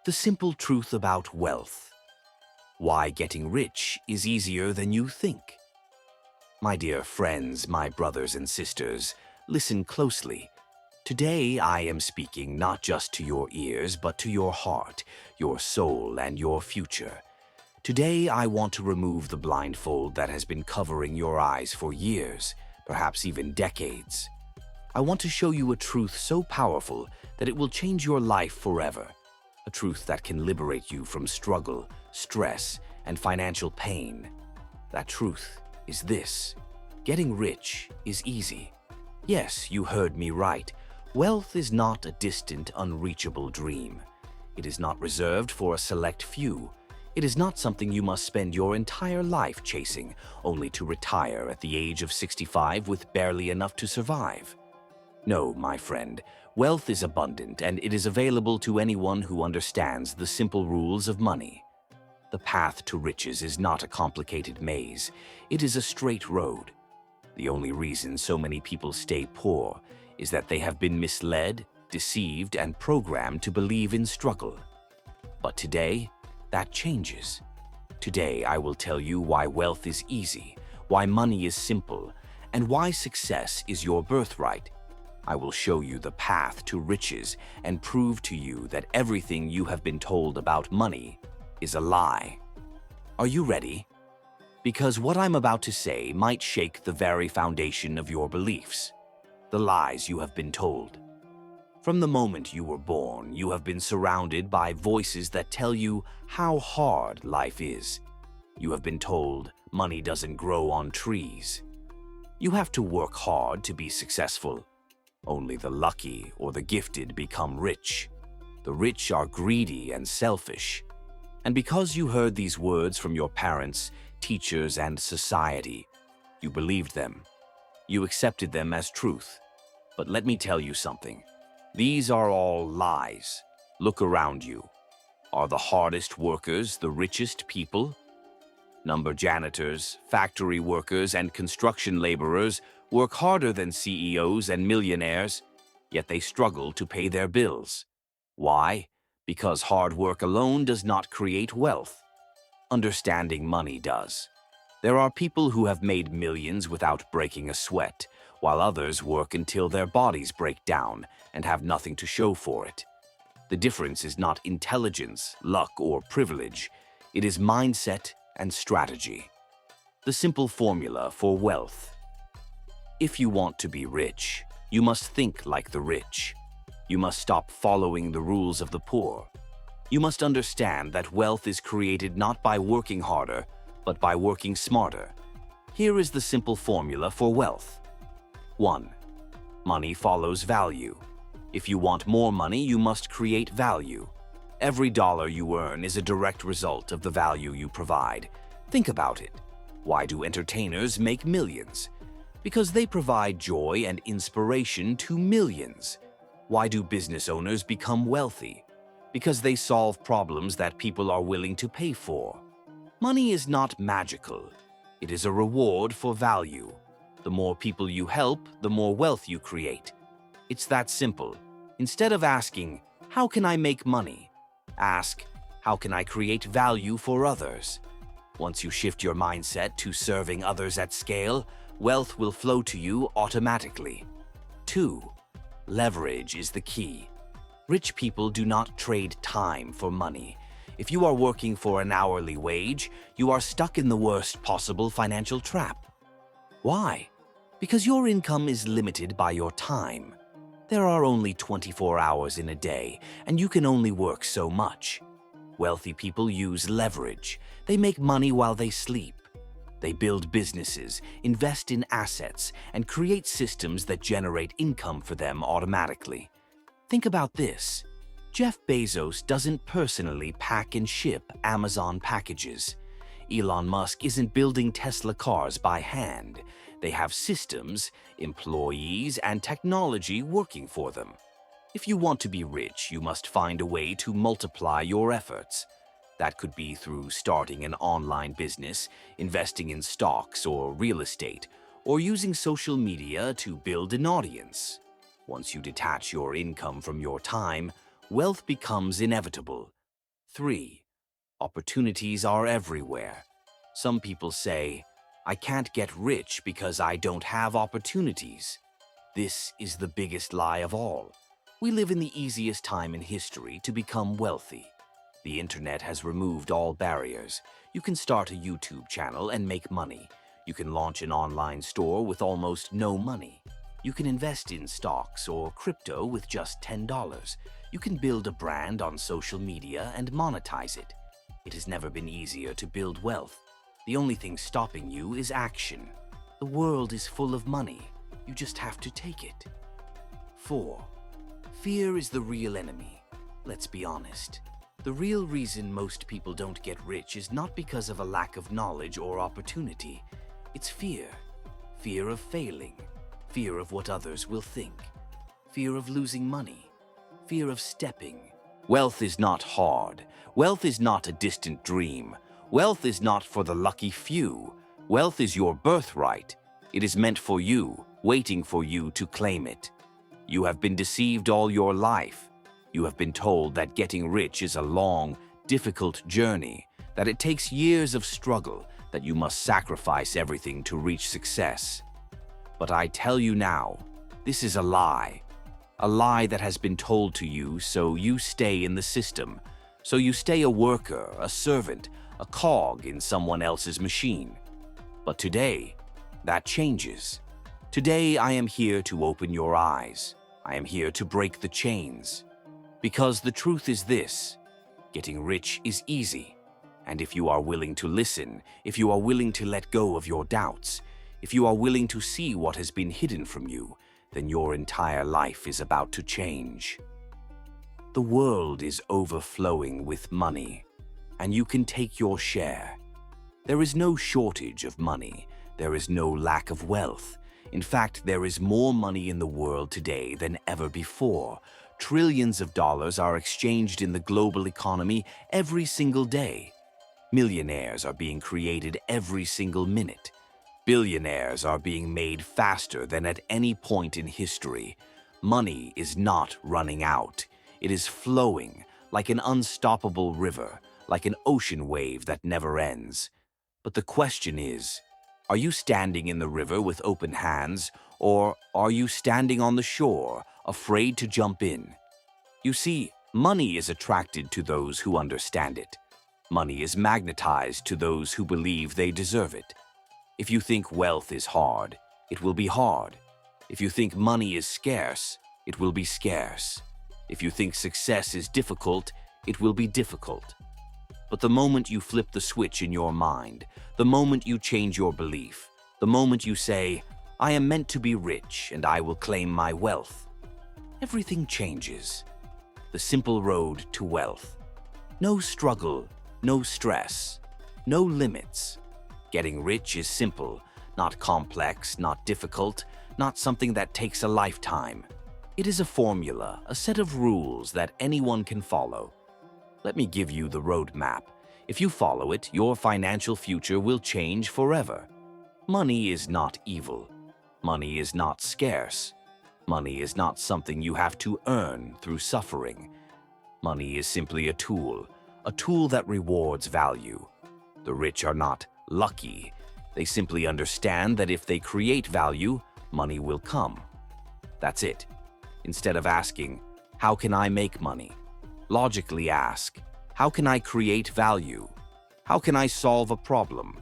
The simple truth about wealth. Why getting rich is easier than you think. My dear friends, my brothers and sisters, listen closely. Today I am speaking not just to your ears, but to your heart, your soul, and your future. Today I want to remove the blindfold that has been covering your eyes for years, perhaps even decades. I want to show you a truth so powerful that it will change your life forever. A truth that can liberate you from struggle, stress, and financial pain. That truth is this: getting rich is easy. Yes, you heard me right. Wealth is not a distant, unreachable dream. It is not reserved for a select few. It is not something you must spend your entire life chasing, only to retire at the age of 65 with barely enough to survive. No, my friend, wealth is abundant and it is available to anyone who understands the simple rules of money. The path to riches is not a complicated maze. It is a straight road. The only reason so many people stay poor is that they have been misled, deceived, and programmed to believe in struggle. But today, that changes. Today, I will tell you why wealth is easy, why money is simple, and why success is your birthright. I will show you the path to riches and prove to you that everything you have been told about money is a lie. Are you ready? Because what I'm about to say might shake the very foundation of your beliefs, the lies you have been told. From the moment you were born, you have been surrounded by voices that tell you how hard life is. You have been told money doesn't grow on trees. You have to work hard to be successful. Only the lucky or the gifted become rich. The rich are greedy and selfish. And because you heard these words from your parents, teachers, and society, you believed them. You accepted them as truth. But let me tell you something. These are all lies. Look around you. Are the hardest workers the richest people? Number janitors, factory workers, and construction laborers work harder than CEOs and millionaires, yet they struggle to pay their bills. Why? Because hard work alone does not create wealth. Understanding money does. There are people who have made millions without breaking a sweat, while others work until their bodies break down and have nothing to show for it. The difference is not intelligence, luck, or privilege. It is mindset and strategy. The simple formula for wealth. If you want to be rich, you must think like the rich. You must stop following the rules of the poor. You must understand that wealth is created not by working harder, but by working smarter. Here is the simple formula for wealth. 1. Money follows value. If you want more money, you must create value. Every dollar you earn is a direct result of the value you provide. Think about it. Why do entertainers make millions? Because they provide joy and inspiration to millions. Why do business owners become wealthy? Because they solve problems that people are willing to pay for. Money is not magical. It is a reward for value. The more people you help, the more wealth you create. It's that simple. Instead of asking, "How can I make money?" ask, "How can I create value for others?" Once you shift your mindset to serving others at scale, wealth will flow to you automatically. 2. Leverage is the key. Rich people do not trade time for money. If you are working for an hourly wage, you are stuck in the worst possible financial trap. Why? Because your income is limited by your time. There are only 24 hours in a day, and you can only work so much. Wealthy people use leverage. They make money while they sleep. They build businesses, invest in assets, and create systems that generate income for them automatically. Think about this. Jeff Bezos doesn't personally pack and ship Amazon packages. Elon Musk isn't building Tesla cars by hand. They have systems, employees, and technology working for them. If you want to be rich, you must find a way to multiply your efforts. That could be through starting an online business, investing in stocks or real estate, or using social media to build an audience. Once you detach your income from your time, wealth becomes inevitable. 3. Opportunities are everywhere. Some people say, I can't get rich because I don't have opportunities. This is the biggest lie of all. We live in the easiest time in history to become wealthy. The internet has removed all barriers. You can start a YouTube channel and make money. You can launch an online store with almost no money. You can invest in stocks or crypto with just $10. You can build a brand on social media and monetize it. It has never been easier to build wealth. The only thing stopping you is action. The world is full of money. You just have to take it. 4. Fear is the real enemy. Let's be honest. The real reason most people don't get rich is not because of a lack of knowledge or opportunity. It's fear. Fear of failing. Fear of what others will think. Fear of losing money. Fear of stepping. Wealth is not hard. Wealth is not a distant dream. Wealth is not for the lucky few. Wealth is your birthright. It is meant for you, waiting for you to claim it. You have been deceived all your life. You have been told that getting rich is a long, difficult journey, that it takes years of struggle, that you must sacrifice everything to reach success. But I tell you now, this is a lie that has been told to you so you stay in the system, so you stay a worker, a servant, a cog in someone else's machine. But today, that changes. Today I am here to open your eyes. I am here to break the chains. Because the truth is this, getting rich is easy. And if you are willing to listen, if you are willing to let go of your doubts, if you are willing to see what has been hidden from you, then your entire life is about to change. The world is overflowing with money, and you can take your share. There is no shortage of money. There is no lack of wealth. In fact, there is more money in the world today than ever before. Trillions of dollars are exchanged in the global economy every single day. Millionaires are being created every single minute. Billionaires are being made faster than at any point in history. Money is not running out. It is flowing like an unstoppable river, like an ocean wave that never ends. But the question is, are you standing in the river with open hands, or are you standing on the shore, afraid to jump in? You see, money is attracted to those who understand it. Money is magnetized to those who believe they deserve it. If you think wealth is hard, it will be hard. If you think money is scarce, it will be scarce. If you think success is difficult, it will be difficult. But the moment you flip the switch in your mind, the moment you change your belief, the moment you say, I am meant to be rich and I will claim my wealth, everything changes. The simple road to wealth. No struggle, no stress, no limits. Getting rich is simple, not complex, not difficult, not something that takes a lifetime. It is a formula, a set of rules that anyone can follow. Let me give you the roadmap. If you follow it, your financial future will change forever. Money is not evil. Money is not scarce. Money is not something you have to earn through suffering. Money is simply a tool that rewards value. The rich are not lucky. They simply understand that if they create value, money will come. That's it. Instead of asking, how can I make money? Logically ask, how can I create value? How can I solve a problem?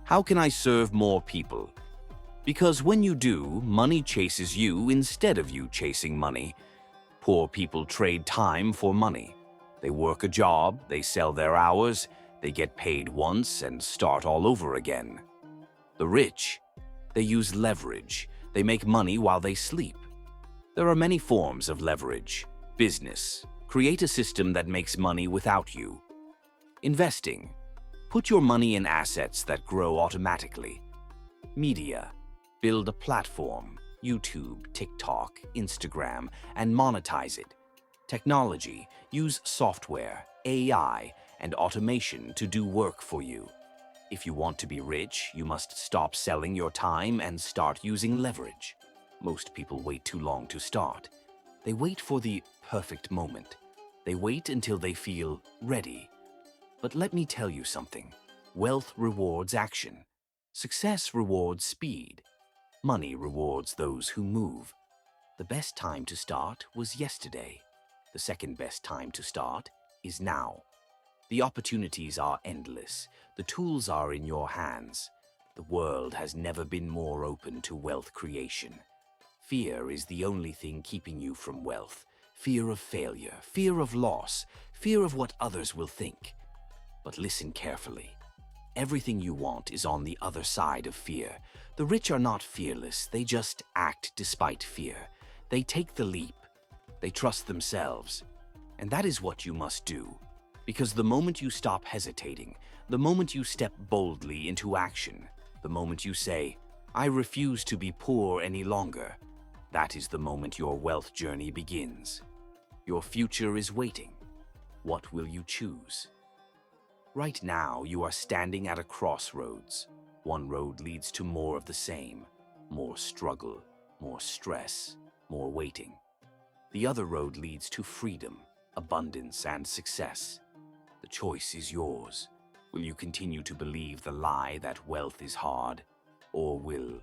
How can I serve more people? Because when you do, money chases you instead of you chasing money. Poor people trade time for money. They work a job, they sell their hours, they get paid once and start all over again. The rich, they use leverage. They make money while they sleep. There are many forms of leverage. Business. Create a system that makes money without you. Investing. Put your money in assets that grow automatically. Media. Build a platform, YouTube, TikTok, Instagram, and monetize it. Technology. Use software, AI, and automation to do work for you. If you want to be rich, you must stop selling your time and start using leverage. Most people wait too long to start. They wait for the perfect moment. They wait until they feel ready. But let me tell you something. Wealth rewards action. Success rewards speed. Money rewards those who move. The best time to start was yesterday. The second best time to start is now. The opportunities are endless. The tools are in your hands. The world has never been more open to wealth creation. Fear is the only thing keeping you from wealth. Fear of failure, fear of loss, fear of what others will think. But listen carefully. Everything you want is on the other side of fear. The rich are not fearless. They just act despite fear. They take the leap. They trust themselves. And that is what you must do. Because the moment you stop hesitating, the moment you step boldly into action, the moment you say, "I refuse to be poor any longer," that is the moment your wealth journey begins. Your future is waiting. What will you choose? Right now, you are standing at a crossroads. One road leads to more of the same, more struggle, more stress, more waiting. The other road leads to freedom, abundance, and success. The choice is yours. Will you continue to believe the lie that wealth is hard, or will